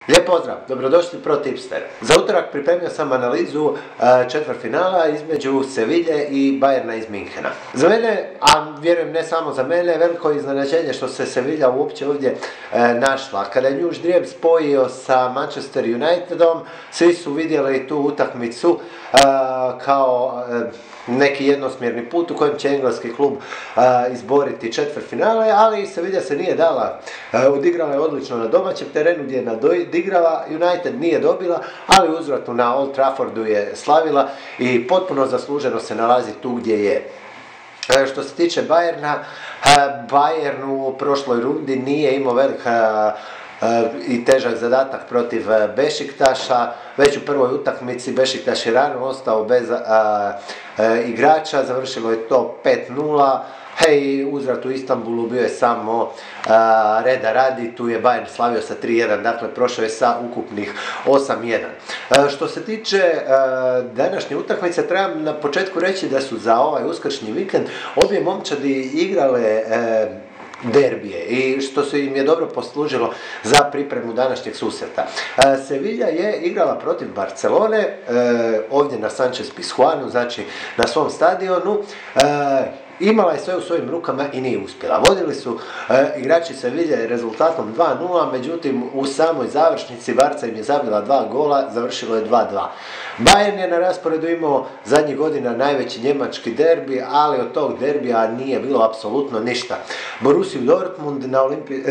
Lijep pozdrav, dobrodošli Pro Tipster. Za utorak pripremio sam analizu četvrtfinala između Sevilje i Bayerna iz Minhena. Za mene, a vjerujem ne samo za mene, veliko iznenađenje što se Sevilja uopće ovdje našla. Kada je nju ždrijeb spojio sa Manchester Unitedom, svi su vidjeli tu utakmicu kao neki jednosmjerni put u kojem će engleski klub izboriti četvrtfinale, ali Sevilla se nije dala. Odigrala je odlično na domaćem terenu gdje je nadigrala, United nije dobila, ali uzvratno na Old Traffordu je slavila i potpuno zasluženo se nalazi tu gdje je. Što se tiče Bayerna, Bayern u prošloj rundi nije imao velik i težak zadatak protiv Bešiktaša. Već u prvoj utakmici Bešiktaš je rano ostao bez igrača, završilo je to 5-0. Hej, uzvrat u Istanbulu bio je samo reda radi, tu je Bayern slavio sa 3-1, dakle prošao je sa ukupnih 8-1. Što se tiče današnje utakmice, trebam na početku reći da su za ovaj uskršnji vikend obje momčadi igrale derbije i što se im je dobro poslužilo za pripremu današnjeg susreta. Sevilla je igrala protiv Barcelone ovdje na Sánchez Pizjuanu, znači na svom stadionu. Imala je sve u svojim rukama i nije uspjela. Vodili su igrači Seville rezultatom 2-0, međutim u samoj završnici Barca im je zabila 2 gola, završilo je 2-2. Bayern je na rasporedu imao zadnjih godina najveći njemački derbi, ali od tog derbija nije bilo apsolutno ništa. Borussia Dortmund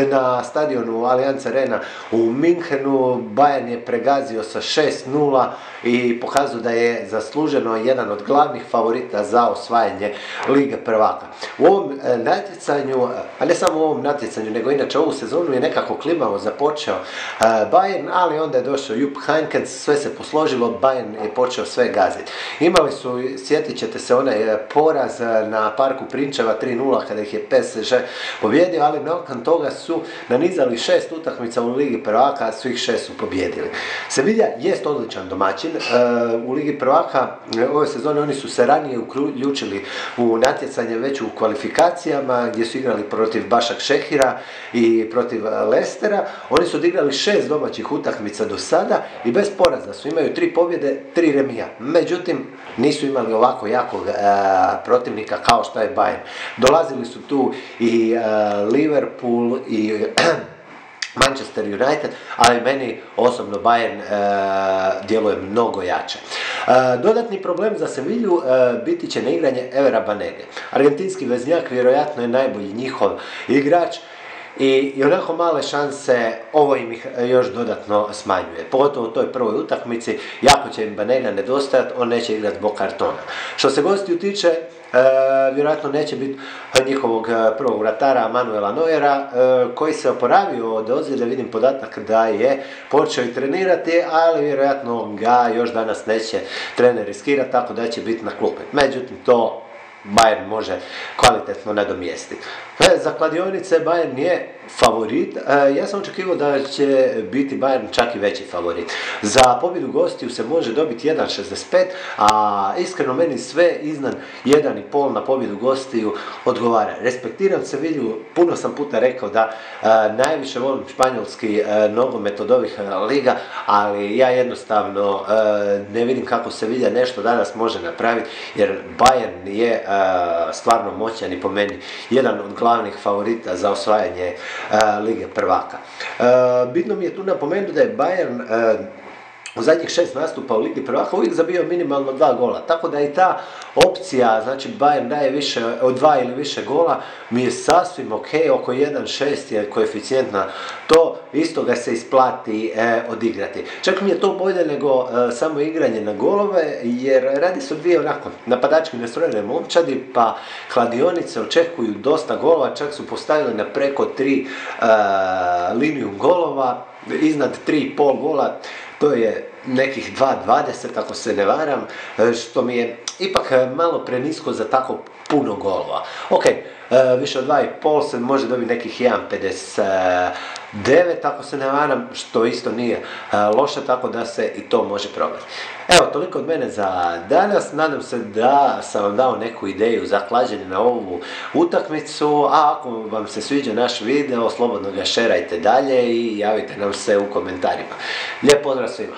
na stadionu Allianz Arena u Minhenu Bayern je pregazio sa 6-0 i pokazao da je zasluženo jedan od glavnih favorita za osvajanje Lige prvaka. U ovom natjecanju, a ne samo u ovom natjecanju, nego inače ovu sezonu je nekako klimavo započeo Bayern, ali onda je došao Jupp Heynckes, sve se posložilo, Bayern je počeo sve gaziti. Imali su, sjetit ćete se, onaj poraz na Parku Prinčeva 3-0 kada ih je PSG pobjedio, ali nakon toga su nanizali 6 utakmica u Ligi prvaka, a svih 6 su pobjedili. Sevilla jest odličan domaćin. U Ligi prvaka ove sezone oni su se ranije uključili u natjecanje već u kvalifikacijama gdje su igrali protiv Başak Šehira i protiv Leicestera. Oni su odigrali 6 domaćih utakmica do sada i bez poraza su, imaju 3 pobjede, 3 remija. Međutim, nisu imali ovako jakog protivnika kao što je Bayern. Dolazili su tu i Liverpool i Manchester United, ali meni osobno Bayern djeluje mnogo jače. Dodatni problem za Sevilju biti će neigranje Evera Banege. Argentinski veznjak vjerojatno je najbolji njihov igrač i onako male šanse, ovo im ih još dodatno smanjuje. Pogotovo u toj prvoj utakmici, jako će im Banega nedostajati, on neće igrati zbog kartona. Što se gostiju tiče, vjerojatno neće biti njihovog prvog vratara Manuela Neuera, koji se oporavio od ozljede, vidim podatak da je počeo i trenirati, ali vjerojatno ga još danas neće trener riskirati, tako da će biti na klupi. Međutim, to Bayern može kvalitetno nadomjestiti. Za kladionice Bayern je favorit. Ja sam očekivao da će biti Bayern čak i veći favorit. Za pobjedu gostiju se može dobiti 1,65, a iskreno meni sve iznad 1,5 na pobjedu gostiju odgovara. Respektiram Sevilju, puno sam puta rekao da najviše volim španjolski nogomet od ovih liga, ali ja jednostavno ne vidim kako Sevilla nešto danas može napraviti, jer Bayern je stvarno moćan i po meni jedan od glavnih favorita za osvajanje Lige prvaka. Bitno mi je tu napomenuti da je Bayern u zadnjih 6 nastupa u Ligi prvaka uvijek zabio minimalno 2 gola, tako da i ta opcija, znači Bayern daje više od 2 ili više gola, mi je sasvim ok, oko 1,6 je koeficijent na to, isto ga se isplati odigrati. Čak mi je to bolje nego samo igranje na golove, jer radi se o dvije onako napadački nastrojene momčadi, pa kladionice očekuju dosta golova, čak su postavili na preko 3 liniju golova, iznad 3,5 gola, to je nekih 2,20 ako se ne varam, što mi je ipak malo prenisko za tako puno golova. Ok, više od 2,5 se može dobiti nekih 1,59 ako se ne varam, što isto nije loše, tako da se i to može probati. Evo, toliko od mene za danas, nadam se da sam vam dao neku ideju za klađenje na ovu utakmicu, a ako vam se sviđa naš video, slobodno ga šerajte dalje i javite nam se u komentarima. Lijep pozdrav svima!